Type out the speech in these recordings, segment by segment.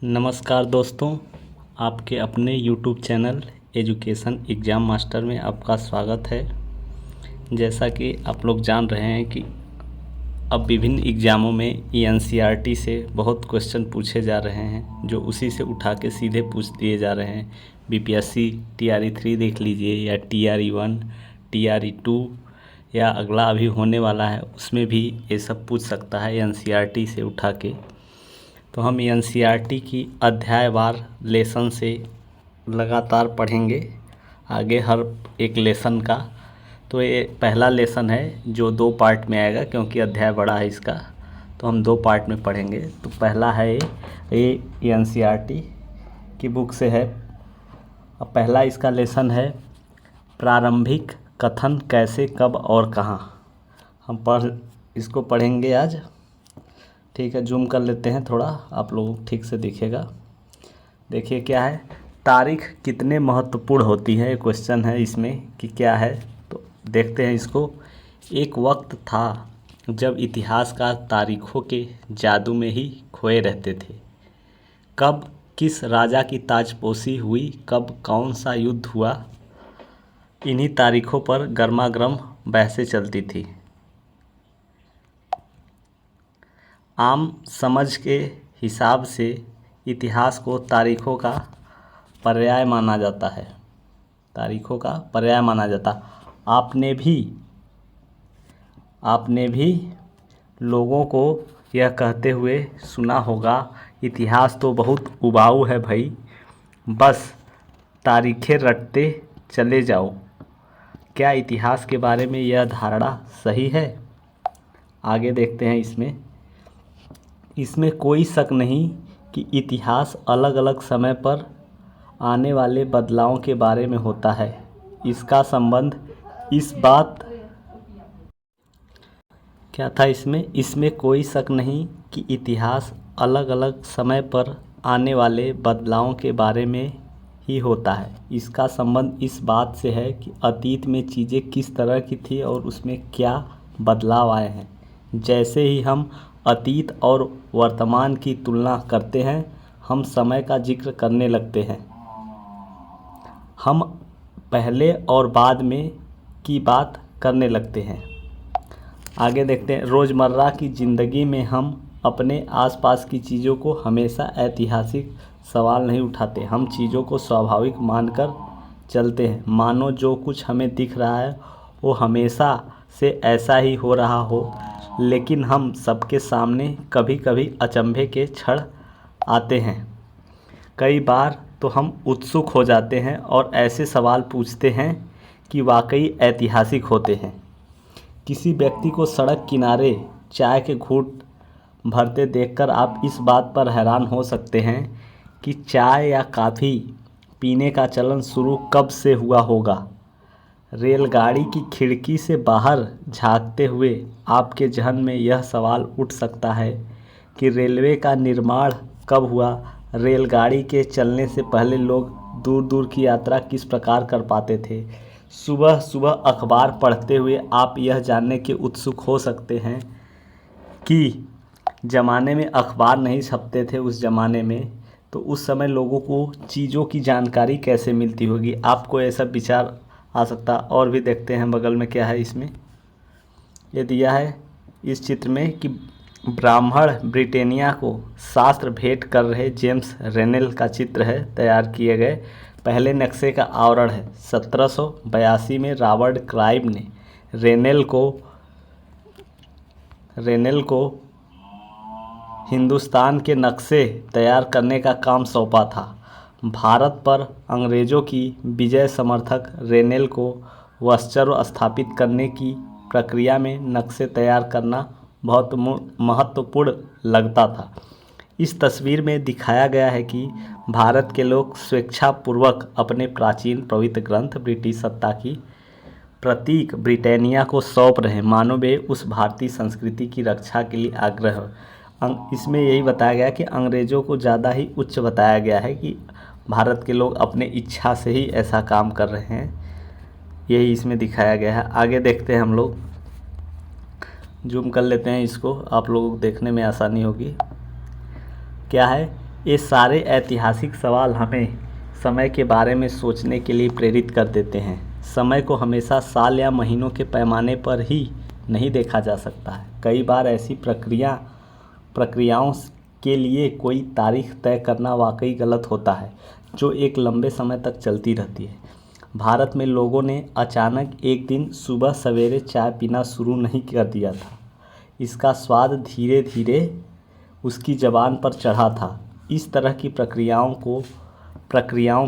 नमस्कार दोस्तों, आपके अपने YouTube channel education exam master में आपका स्वागत है। जैसा कि आप लोग जान रहे हैं कि अब विभिन्न एग्ज़ामों में एनसीईआरटी से बहुत क्वेश्चन पूछे जा रहे हैं, जो उसी से उठा के सीधे पूछ दिए जा रहे हैं। बीपीएससी टीआरई 3 देख लीजिए, या टीआरई 1, टीआरई 2, या अगला अभी होने वाला है, उसमें भी ये सब पूछ सकता है एनसीईआरटी से उठा के। तो हम एनसीईआरटी की अध्यायवार लेसन से लगातार पढ़ेंगे आगे हर एक लेसन का। तो ये पहला लेसन है जो 2 पार्ट में आएगा, क्योंकि अध्याय बड़ा है इसका, तो हम 2 पार्ट में पढ़ेंगे। तो पहला है ये एनसीईआरटी की बुक से है। अब पहला इसका लेसन है प्रारंभिक कथन कैसे, कब और कहाँ। हम इसको पढ़ेंगे आज। ठीक है, जूम कर लेते हैं थोड़ा, आप लोग ठीक से दिखेगा। देखिए क्या है, तारीख कितने महत्वपूर्ण होती है, क्वेश्चन है इसमें कि क्या है। तो देखते हैं इसको। एक वक्त था जब इतिहासकार तारीखों के जादू में ही खोए रहते थे। कब किस राजा की ताजपोशी हुई, कब कौन सा युद्ध हुआ, इन्हीं तारीखों पर गर्मागर्म बहसें चलती थी। आम समझ के हिसाब से इतिहास को तारीखों का पर्याय माना जाता है। तारीखों का पर्याय माना जाता। आपने भी लोगों को यह कहते हुए सुना होगा, इतिहास तो बहुत उबाऊ है भाई, बस तारीखें रटते चले जाओ। क्या इतिहास के बारे में यह धारणा सही है? आगे देखते हैं इसमें कोई शक नहीं कि इतिहास अलग अलग समय पर आने वाले बदलावों के बारे में होता है। इसका संबंध इस बात क्या था इसमें कोई शक नहीं कि इतिहास अलग अलग समय पर आने वाले बदलावों के बारे में ही होता है। इसका संबंध इस बात से है कि अतीत में चीज़ें किस तरह की थी और उसमें क्या बदलाव आए हैं। जैसे ही हम अतीत और वर्तमान की तुलना करते हैं, हम समय का जिक्र करने लगते हैं। हम पहले और बाद में की बात करने लगते हैं। आगे देखते हैं, रोज़मर्रा की ज़िंदगी में हम अपने आसपास की चीज़ों को हमेशा ऐतिहासिक सवाल नहीं उठाते। हम चीज़ों को स्वाभाविक मानकर चलते हैं, मानो जो कुछ हमें दिख रहा है वो हमेशा से ऐसा ही हो रहा हो। लेकिन हम सबके सामने कभी कभी अचंभे के क्षण आते हैं। कई बार तो हम उत्सुक हो जाते हैं और ऐसे सवाल पूछते हैं कि वाकई ऐतिहासिक होते हैं। किसी व्यक्ति को सड़क किनारे चाय के घूंट भरते देखकर आप इस बात पर हैरान हो सकते हैं कि चाय या कॉफ़ी पीने का चलन शुरू कब से हुआ होगा। रेलगाड़ी की खिड़की से बाहर झांकते हुए आपके जहन में यह सवाल उठ सकता है कि रेलवे का निर्माण कब हुआ। रेलगाड़ी के चलने से पहले लोग दूर दूर की यात्रा किस प्रकार कर पाते थे। सुबह सुबह अखबार पढ़ते हुए आप यह जानने के उत्सुक हो सकते हैं कि ज़माने में अखबार नहीं छपते थे उस ज़माने में, तो उस समय लोगों को चीज़ों की जानकारी कैसे मिलती होगी। आपको ऐसा विचार आ सकता। और भी देखते हैं बगल में क्या है। इसमें ये दिया है इस चित्र में कि ब्राह्मण ब्रिटेनिया को शास्त्र भेंट कर रहे जेम्स रेनेल का चित्र है, तैयार किए गए पहले नक्शे का आवरण है। 1782 में रॉबर्ट क्लाइव ने रेनेल को हिंदुस्तान के नक्शे तैयार करने का काम सौंपा था। भारत पर अंग्रेज़ों की विजय समर्थक रेनेल को वर्चस्व स्थापित करने की प्रक्रिया में नक्शे तैयार करना बहुत महत्वपूर्ण लगता था। इस तस्वीर में दिखाया गया है कि भारत के लोग स्वेच्छापूर्वक अपने प्राचीन पवित्र ग्रंथ ब्रिटिश सत्ता की प्रतीक ब्रिटानिया को सौंप रहे हैं, मानो वे उस भारतीय संस्कृति की रक्षा के लिए आग्रह हो। इसमें यही बताया गया कि अंग्रेज़ों को ज़्यादा ही उच्च बताया गया है कि भारत के लोग अपने इच्छा से ही ऐसा काम कर रहे हैं, यही इसमें दिखाया गया है। आगे देखते हैं हम लोग, जूम कर लेते हैं इसको, आप लोगों को देखने में आसानी होगी। क्या है ये सारे ऐतिहासिक सवाल हमें समय के बारे में सोचने के लिए प्रेरित कर देते हैं। समय को हमेशा साल या महीनों के पैमाने पर ही नहीं देखा जा सकता है। कई बार ऐसी प्रक्रियाओं के लिए कोई तारीख तय करना वाकई गलत होता है जो एक लंबे समय तक चलती रहती है। भारत में लोगों ने अचानक एक दिन सुबह सवेरे चाय पीना शुरू नहीं कर दिया था। इसका स्वाद धीरे धीरे उसकी ज़बान पर चढ़ा था। इस तरह की प्रक्रियाओं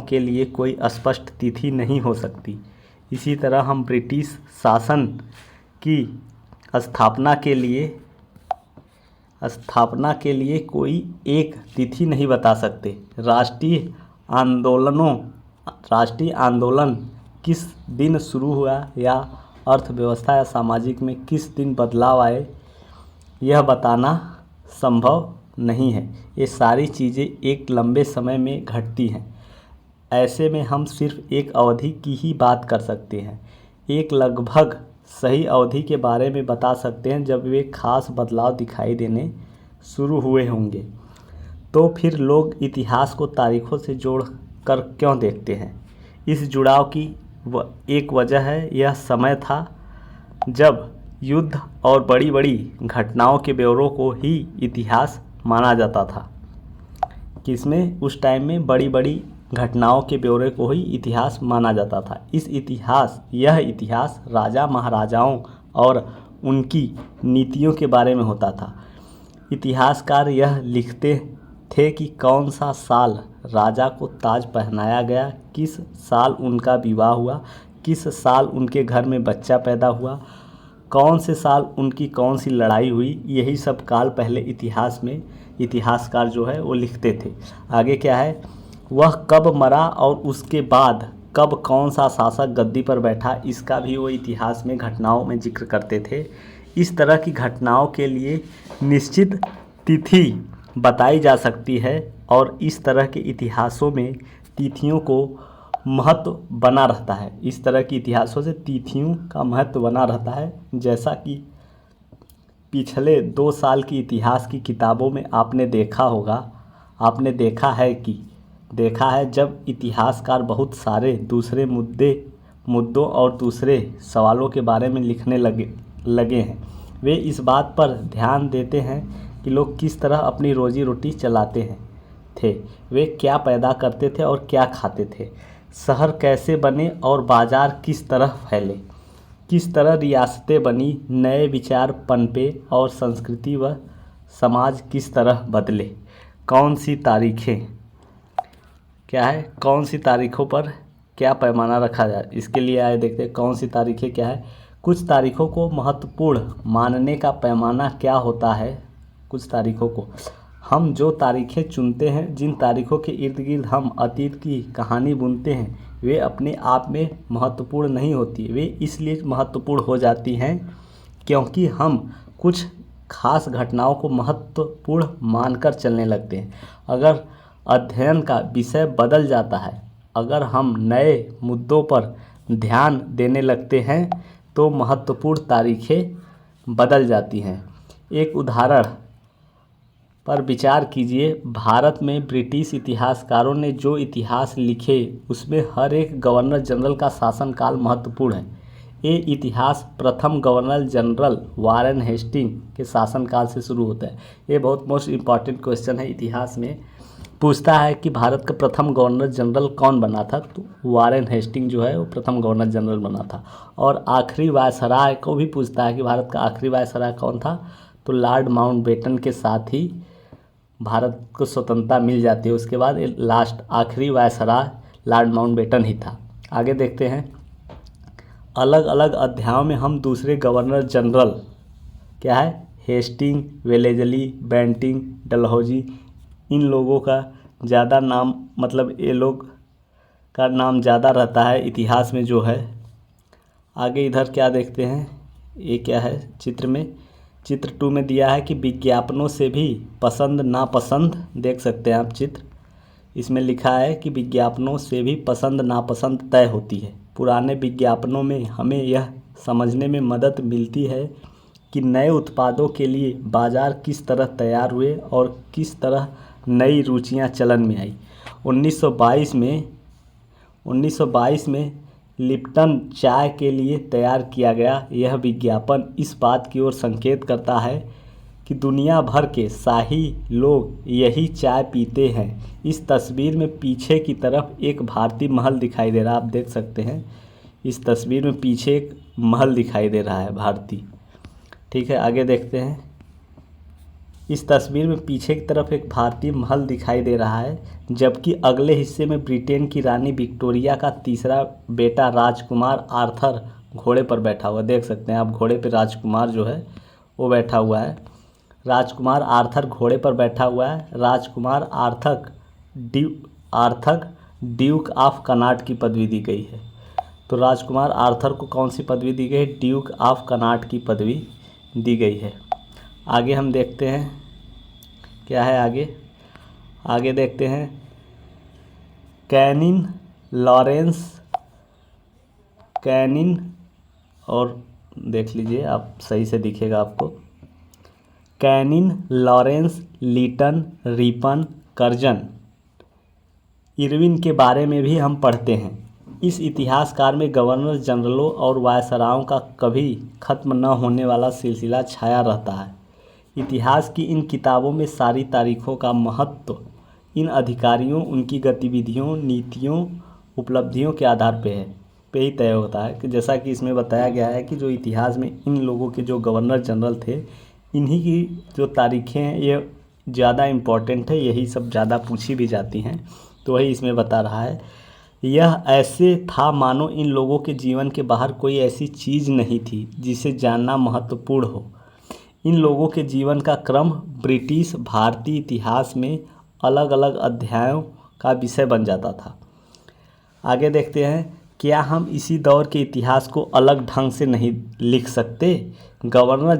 के लिए कोई स्पष्ट तिथि नहीं हो सकती। इसी तरह हम ब्रिटिश शासन की स्थापना के लिए कोई एक तिथि नहीं बता सकते। राष्ट्रीय आंदोलन किस दिन शुरू हुआ या अर्थव्यवस्था या सामाजिक में किस दिन बदलाव आए, यह बताना संभव नहीं है। ये सारी चीज़ें एक लंबे समय में घटती हैं। ऐसे में हम सिर्फ एक अवधि की ही बात कर सकते हैं। एक लगभग सही अवधि के बारे में बता सकते हैं जब वे खास बदलाव दिखाई देने शुरू हुए होंगे। तो फिर लोग इतिहास को तारीखों से जोड़ कर क्यों देखते हैं? इस जुड़ाव की एक वजह है यह समय था जब युद्ध और बड़ी बड़ी घटनाओं के ब्यौरों को ही इतिहास माना जाता था। किसमें? उस टाइम में बड़ी बड़ी घटनाओं के ब्यौरे को ही इतिहास माना जाता था। यह इतिहास राजा महाराजाओं और उनकी नीतियों के बारे में होता था। इतिहासकार यह लिखते थे कि कौन सा साल राजा को ताज पहनाया गया, किस साल उनका विवाह हुआ, किस साल उनके घर में बच्चा पैदा हुआ, कौन से साल उनकी कौन सी लड़ाई हुई। यही सब काल पहले इतिहास में इतिहासकार जो है वो लिखते थे। आगे क्या है? वह कब मरा और उसके बाद कब कौन सा शासक गद्दी पर बैठा, इसका भी वो इतिहास में घटनाओं में जिक्र करते थे। इस तरह की घटनाओं के लिए निश्चित तिथि बताई जा सकती है और इस तरह के इतिहासों में तिथियों को महत्व बना रहता है। इस तरह की इतिहासों से तिथियों का महत्व बना रहता है। जैसा कि पिछले 2 साल की इतिहास की किताबों में आपने देखा है जब इतिहासकार बहुत सारे दूसरे मुद्दों और दूसरे सवालों के बारे में लिखने लगे हैं। वे इस बात पर ध्यान देते हैं कि लोग किस तरह अपनी रोजी रोटी चलाते थे, वे क्या पैदा करते थे और क्या खाते थे, शहर कैसे बने और बाज़ार किस तरह फैले, किस तरह रियासतें बनी, नए विचार पनपे और संस्कृति व समाज किस तरह बदले। कौन सी तारीखों पर क्या पैमाना रखा जाए, इसके लिए आए देखते हैं कौन सी तारीखें क्या है। कुछ तारीखों को महत्वपूर्ण मानने का पैमाना क्या होता है। कुछ तारीखों को हम जो तारीखें चुनते हैं, जिन तारीखों के इर्द गिर्द हम अतीत की कहानी बुनते हैं, वे अपने आप में महत्वपूर्ण नहीं होती। वे इसलिए महत्वपूर्ण हो जाती हैं क्योंकि हम कुछ खास घटनाओं को महत्वपूर्ण मानकर चलने लगते हैं। अगर अध्ययन का विषय बदल जाता है, अगर हम नए मुद्दों पर ध्यान देने लगते हैं तो महत्वपूर्ण तारीखें बदल जाती हैं। एक उदाहरण पर विचार कीजिए। भारत में ब्रिटिश इतिहासकारों ने जो इतिहास लिखे उसमें हर एक गवर्नर जनरल का शासनकाल महत्वपूर्ण है। ये इतिहास प्रथम गवर्नर जनरल वारेन हेस्टिंग के शासनकाल से शुरू होता है। ये बहुत मोस्ट इम्पॉर्टेंट क्वेश्चन है, इतिहास में पूछता है कि भारत का प्रथम गवर्नर जनरल कौन बना था, तो वारेन हेस्टिंग जो है वो प्रथम गवर्नर जनरल बना था। और आखिरी वायसराय को भी पूछता है कि भारत का आखिरी वायसराय कौन था, तो लॉर्ड माउंटबेटन के साथ ही भारत को स्वतंत्रता मिल जाती है। उसके बाद आखिरी वायसराय लॉर्ड माउंटबेटन ही था। आगे देखते हैं। अलग अलग अध्यायों में हम दूसरे गवर्नर जनरल क्या है, हेस्टिंग, वेलेजली, बेंटिंग, डलहौजी, इन लोगों का ज़्यादा नाम, मतलब ये लोग का नाम ज़्यादा रहता है इतिहास में जो है। आगे इधर क्या देखते हैं, ये क्या है चित्र 2 में दिया है कि विज्ञापनों से भी पसंद नापसंद, देख सकते हैं आप चित्र, इसमें लिखा है कि विज्ञापनों से भी पसंद नापसंद तय होती है। पुराने विज्ञापनों में हमें यह समझने में मदद मिलती है कि नए उत्पादों के लिए बाज़ार किस तरह तैयार हुए और किस तरह नई रुचियां चलन में आई। 1922 में लिप्टन चाय के लिए तैयार किया गया यह विज्ञापन इस बात की ओर संकेत करता है कि दुनिया भर के शाही लोग यही चाय पीते हैं। इस तस्वीर में पीछे की तरफ एक भारतीय महल दिखाई दे रहा है, आप देख सकते हैं। इस तस्वीर में पीछे एक महल दिखाई दे रहा है भारतीय। ठीक है, आगे देखते हैं। इस तस्वीर में पीछे की तरफ एक भारतीय महल दिखाई दे रहा है, जबकि अगले हिस्से में ब्रिटेन की रानी विक्टोरिया का तीसरा बेटा राजकुमार आर्थर घोड़े पर बैठा हुआ, देख सकते हैं आप। घोड़े पर राजकुमार जो है वो बैठा हुआ है। राजकुमार आर्थर घोड़े पर बैठा हुआ है। राजकुमार आर्थर ड्यूक ऑफ कनाट की पदवी दी गई है। तो राजकुमार आर्थर को कौन सी पदवी दी गई? ड्यूक ऑफ कनाट की पदवी दी गई है। आगे हम देखते हैं क्या है आगे देखते हैं। कैनिन और देख लीजिए आप, सही से दिखेगा आपको। Canning, Lawrence, Lytton, Ripon, Curzon, Irwin के बारे में भी हम पढ़ते हैं। इस इतिहासकार में गवर्नर जनरलों और वायसरायों का कभी खत्म न होने वाला सिलसिला छाया रहता है। इतिहास की इन किताबों में सारी तारीखों का महत्व इन अधिकारियों, उनकी गतिविधियों, नीतियों, उपलब्धियों के आधार पे ही तय होता है। कि जैसा कि इसमें बताया गया है कि जो इतिहास में इन लोगों के जो गवर्नर जनरल थे, इन्हीं की जो तारीखें हैं ये ज़्यादा इम्पोर्टेंट है, यही सब ज़्यादा पूछी भी जाती हैं। तो वही इसमें बता रहा है। यह ऐसे था मानो इन लोगों के जीवन के बाहर कोई ऐसी चीज़ नहीं थी जिसे जानना महत्वपूर्ण हो। इन लोगों के जीवन का क्रम ब्रिटिश भारतीय इतिहास में अलग अलग अध्यायों का विषय बन जाता था। आगे देखते हैं। क्या हम इसी दौर के इतिहास को अलग ढंग से नहीं लिख सकते? गवर्नर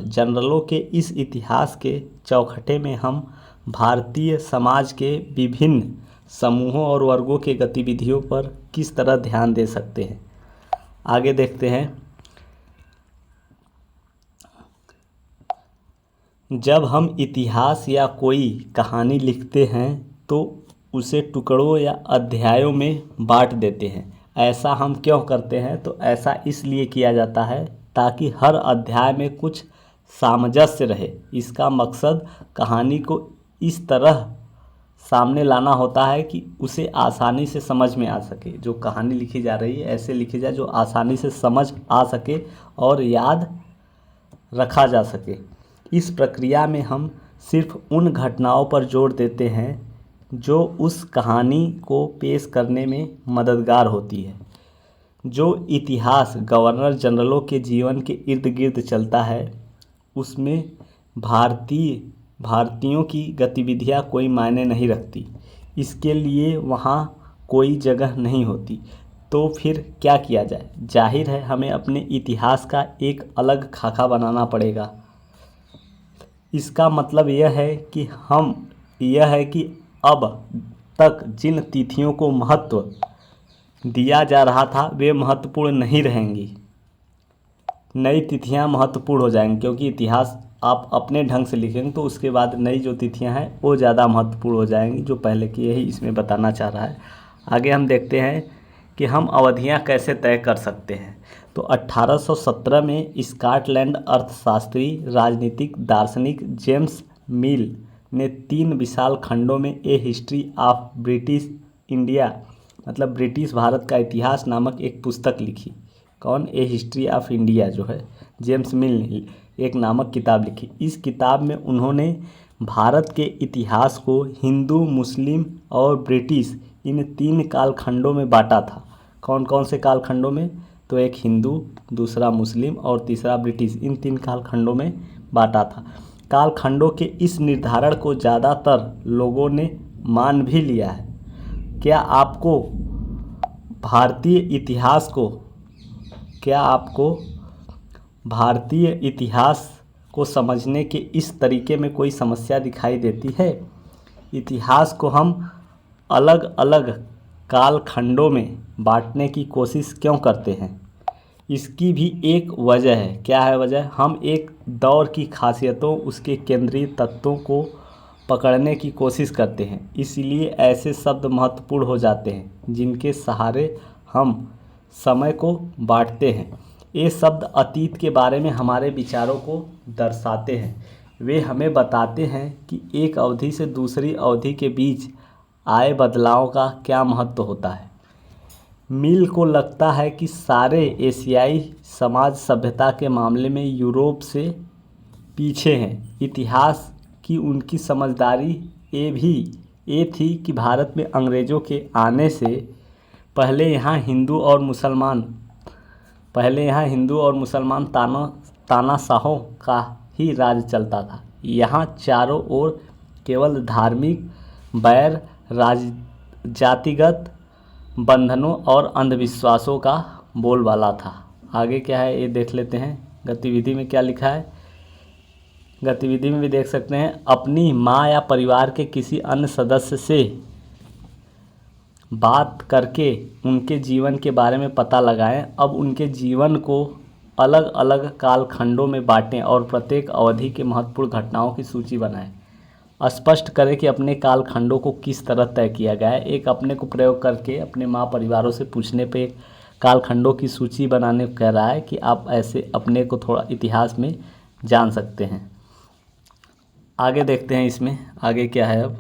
जनरलों के इस इतिहास के चौखटे में हम भारतीय समाज के विभिन्न समूहों और वर्गों के गतिविधियों पर किस तरह ध्यान दे सकते हैं? आगे देखते हैं। जब हम इतिहास या कोई कहानी लिखते हैं तो उसे टुकड़ों या अध्यायों में बांट देते हैं। ऐसा हम क्यों करते हैं? तो ऐसा इसलिए किया जाता है ताकि हर अध्याय में कुछ सामंजस्य रहे। इसका मकसद कहानी को इस तरह सामने लाना होता है कि उसे आसानी से समझ में आ सके। जो कहानी लिखी जा रही है ऐसे लिखी जाए जो आसानी से समझ आ सके और याद रखा जा सके। इस प्रक्रिया में हम सिर्फ उन घटनाओं पर जोर देते हैं जो उस कहानी को पेश करने में मददगार होती है। जो इतिहास गवर्नर जनरलों के जीवन के इर्द गिर्द चलता है उसमें भारतीयों की गतिविधियां कोई मायने नहीं रखती। इसके लिए वहाँ कोई जगह नहीं होती। तो फिर क्या किया जाए? जाहिर है हमें अपने इतिहास का एक अलग खाका बनाना पड़ेगा। इसका मतलब यह है कि अब तक जिन तिथियों को महत्व दिया जा रहा था वे महत्वपूर्ण नहीं रहेंगी। नई तिथियां महत्वपूर्ण हो जाएंगी, क्योंकि इतिहास आप अपने ढंग से लिखेंगे तो उसके बाद नई जो तिथियां हैं वो ज़्यादा महत्वपूर्ण हो जाएंगी जो पहले की, यही इसमें बताना चाह रहा है। आगे हम देखते हैं कि हम अवधियां कैसे तय कर सकते हैं। तो 1817 में स्कॉटलैंड अर्थशास्त्री, राजनीतिक दार्शनिक जेम्स मिल ने 3 विशाल खंडों में ए हिस्ट्री ऑफ ब्रिटिश इंडिया, मतलब ब्रिटिश भारत का इतिहास नामक एक पुस्तक लिखी। कौन? ए हिस्ट्री ऑफ इंडिया जो है जेम्स मिल ने एक नामक किताब लिखी। इस किताब में उन्होंने भारत के इतिहास को हिंदू, मुस्लिम और ब्रिटिश इन 3 कालखंडों में बांटा था। कौन कौन से कालखंडों में? तो एक हिंदू, दूसरा मुस्लिम और तीसरा ब्रिटिश, इन 3 कालखंडों में बांटा था। कालखंडों के इस निर्धारण को ज़्यादातर लोगों ने मान भी लिया है। क्या आपको भारतीय इतिहास को समझने के इस तरीके में कोई समस्या दिखाई देती है? इतिहास को हम अलग अलग कालखंडों में बांटने की कोशिश क्यों करते हैं? इसकी भी एक वजह है। क्या है वजह? हम एक दौर की खासियतों, उसके केंद्रीय तत्वों को पकड़ने की कोशिश करते हैं। इसलिए ऐसे शब्द महत्वपूर्ण हो जाते हैं जिनके सहारे हम समय को बांटते हैं। ये शब्द अतीत के बारे में हमारे विचारों को दर्शाते हैं। वे हमें बताते हैं कि एक अवधि से दूसरी अवधि के बीच आए बदलाव का क्या महत्व होता है। मिल को लगता है कि सारे एशियाई समाज सभ्यता के मामले में यूरोप से पीछे हैं। इतिहास की उनकी समझदारी ये थी कि भारत में अंग्रेज़ों के आने से पहले यहाँ हिंदू और मुसलमान तानाशाहों का ही राज चलता था। यहाँ चारों ओर केवल धार्मिक बैर, जातिगत बंधनों और अंधविश्वासों का बोलबाला था। आगे क्या है ये देख लेते हैं। गतिविधि में क्या लिखा है। गतिविधि में भी देख सकते हैं, अपनी माँ या परिवार के किसी अन्य सदस्य से बात करके उनके जीवन के बारे में पता लगाएं। अब उनके जीवन को अलग अलग कालखंडों में बांटें और प्रत्येक अवधि के महत्वपूर्ण घटनाओं की सूची बनाएं। स्पष्ट करें कि अपने कालखंडों को किस तरह तय किया गया है। एक अपने को प्रयोग करके अपने माँ परिवारों से पूछने पे कालखंडों की सूची बनाने को कह रहा है कि आप ऐसे अपने को थोड़ा इतिहास में जान सकते हैं। आगे देखते हैं इसमें आगे क्या है। अब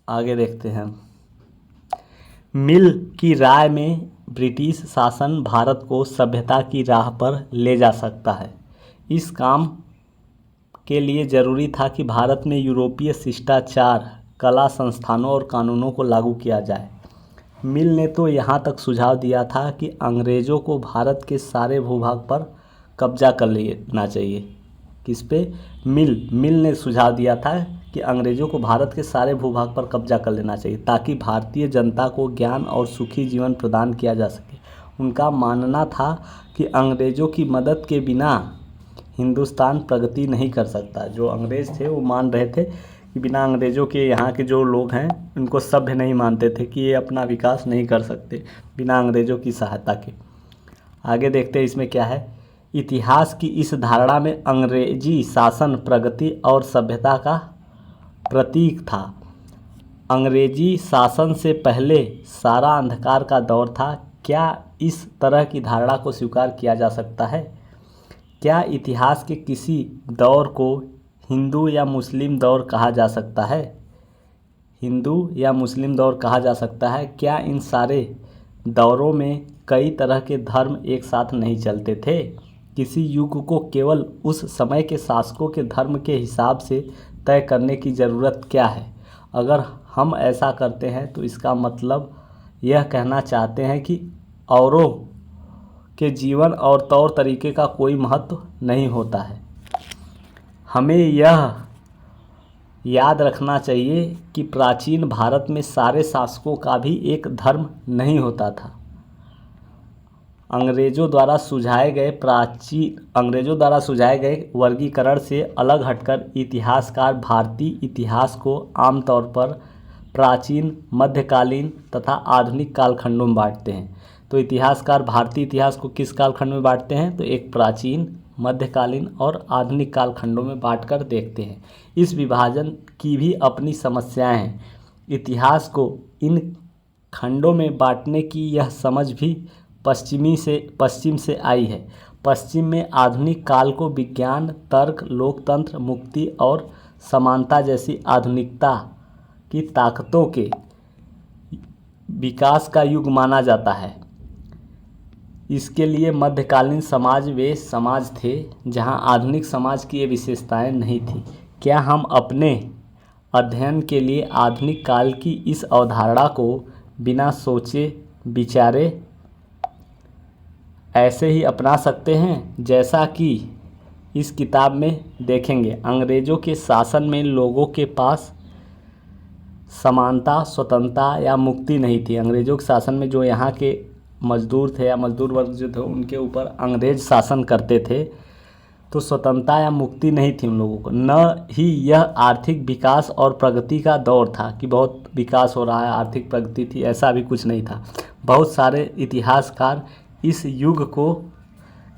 आगे देखते हैं। मिल की राय में ब्रिटिश शासन भारत को सभ्यता की राह पर ले जा सकता है। इस काम के लिए ज़रूरी था कि भारत में यूरोपीय शिष्टाचार, कला, संस्थानों और कानूनों को लागू किया जाए। मिल ने तो यहाँ तक सुझाव दिया था कि अंग्रेज़ों को भारत के सारे भूभाग पर कब्जा कर लेना चाहिए। किस पे? मिल ने सुझाव दिया था कि अंग्रेज़ों को भारत के सारे भूभाग पर कब्जा कर लेना चाहिए ताकि भारतीय जनता को ज्ञान और सुखी जीवन प्रदान किया जा सके। उनका मानना था कि अंग्रेज़ों की मदद के बिना हिंदुस्तान प्रगति नहीं कर सकता। जो अंग्रेज़ थे वो मान रहे थे कि बिना अंग्रेज़ों के यहाँ के जो लोग हैं उनको सभ्य नहीं मानते थे कि ये अपना विकास नहीं कर सकते बिना अंग्रेज़ों की सहायता के। आगे देखते हैं इसमें क्या है। इतिहास की इस धारणा में अंग्रेजी शासन प्रगति और सभ्यता का प्रतीक था। अंग्रेजी शासन से पहले सारा अंधकार का दौर था। क्या इस तरह की धारणा को स्वीकार किया जा सकता है? क्या इतिहास के किसी दौर को हिंदू या मुस्लिम दौर कहा जा सकता है? हिंदू या मुस्लिम दौर कहा जा सकता है। क्या इन सारे दौरों में कई तरह के धर्म एक साथ नहीं चलते थे? किसी युग को केवल उस समय के शासकों के धर्म के हिसाब से तय करने की ज़रूरत क्या है? अगर हम ऐसा करते हैं तो इसका मतलब यह कहना चाहते हैं कि औरों के जीवन और तौर तरीके का कोई महत्व नहीं होता है। हमें यह याद रखना चाहिए कि प्राचीन भारत में सारे शासकों का भी एक धर्म नहीं होता था। अंग्रेज़ों द्वारा सुझाए गए वर्गीकरण से अलग हटकर इतिहासकार भारतीय इतिहास को आमतौर पर प्राचीन, मध्यकालीन तथा आधुनिक कालखंडों में बांटते हैं। तो इतिहासकार भारतीय इतिहास को किस कालखंड में बांटते हैं? तो एक प्राचीन, मध्यकालीन और आधुनिक कालखंडों में बांटकर देखते हैं। इस विभाजन की भी अपनी समस्याएं हैं। इतिहास को इन खंडों में बांटने की यह समझ भी पश्चिम से आई है। पश्चिम में आधुनिक काल को विज्ञान, तर्क, लोकतंत्र, मुक्ति और समानता जैसी आधुनिकता की ताकतों के विकास का युग माना जाता है। इसके लिए मध्यकालीन समाज वे समाज थे जहां आधुनिक समाज की ये विशेषताएं नहीं थी। क्या हम अपने अध्ययन के लिए आधुनिक काल की इस अवधारणा को बिना सोचे विचारे ऐसे ही अपना सकते हैं? जैसा कि इस किताब में देखेंगे, अंग्रेज़ों के शासन में लोगों के पास समानता, स्वतंत्रता या मुक्ति नहीं थी। अंग्रेज़ों के शासन में जो यहाँ के मजदूर थे या मजदूर वर्ग जो थे उनके ऊपर अंग्रेज़ शासन करते थे, तो स्वतंत्रता या मुक्ति नहीं थी उन लोगों को। न ही यह आर्थिक विकास और प्रगति का दौर था कि बहुत विकास हो रहा है, आर्थिक प्रगति थी, ऐसा भी कुछ नहीं था। बहुत सारे इतिहासकार इस युग को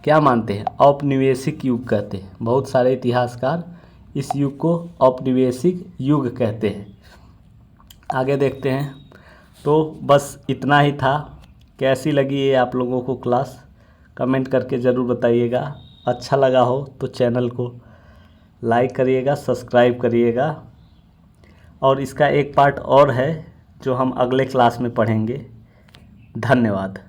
क्या मानते हैं? औपनिवेशिक युग कहते हैं। बहुत सारे इतिहासकार इस युग को औपनिवेशिक युग कहते हैं। आगे देखते हैं। तो बस इतना ही था। कैसी लगी ये आप लोगों को क्लास, कमेंट करके ज़रूर बताइएगा। अच्छा लगा हो तो चैनल को लाइक करिएगा, सब्सक्राइब करिएगा। और इसका एक पार्ट और है जो हम अगले क्लास में पढ़ेंगे। धन्यवाद।